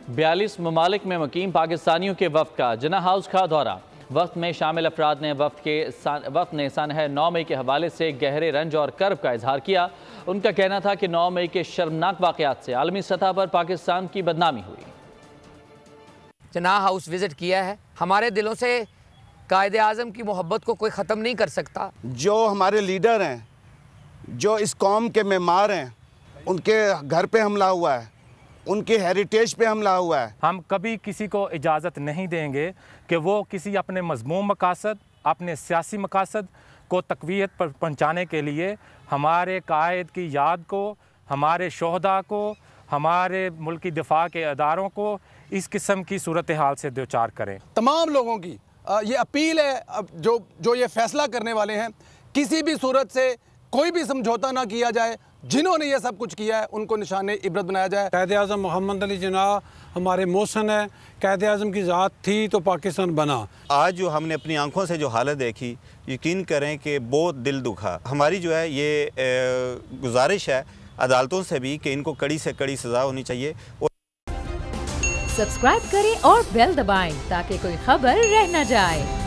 42 ममालिक में मुकीम पाकिस्तानियों के वफ्द का जिन्ना हाउस का दौरा। वफ्द में शामिल अफराद ने वफ्द ने सानह 9 मई के हवाले से गहरे रंज और कर्ब का इजहार किया। उनका कहना था कि 9 मई के शर्मनाक वाक़यात से आलमी सतह पर पाकिस्तान की बदनामी हुई। जिन्ना हाउस विजिट किया है, हमारे दिलों से कायदे आज़म की मोहब्बत को कोई ख़त्म नहीं कर सकता। जो हमारे लीडर हैं, जो इस कौम के मेमार हैं, उनके घर पे हमला हुआ है, उनके हेरिटेज पे हमला हुआ है। हम कभी किसी को इजाज़त नहीं देंगे कि वो किसी अपने मज़मूम मकासद, अपने सियासी मकासद को तक़वियत पर पहुँचाने के लिए हमारे कायद की याद को, हमारे शोहदा को, हमारे मुल्क की दिफा के अदारों को इस किस्म की सूरत हाल से दो चार करें। तमाम लोगों की ये अपील है, जो ये फैसला करने वाले हैं, किसी भी सूरत से कोई भी समझौता ना किया जाए। जिन्होंने ये सब कुछ किया है उनको निशाने इबरत बनाया जाए। कायदे आज़म मोहम्मद अली जिन्ना हमारे मोहसन है, कायदे आज़म की ज़ात थी तो पाकिस्तान बना। आज जो हमने अपनी आंखों से जो हालत देखी, यकीन करें कि बहुत दिल दुखा। हमारी जो है ये गुजारिश है अदालतों से भी कि इनको कड़ी से कड़ी सज़ा होनी चाहिए। सब्सक्राइब करें और बेल दबाएं ताकि कोई खबर रह न जाए।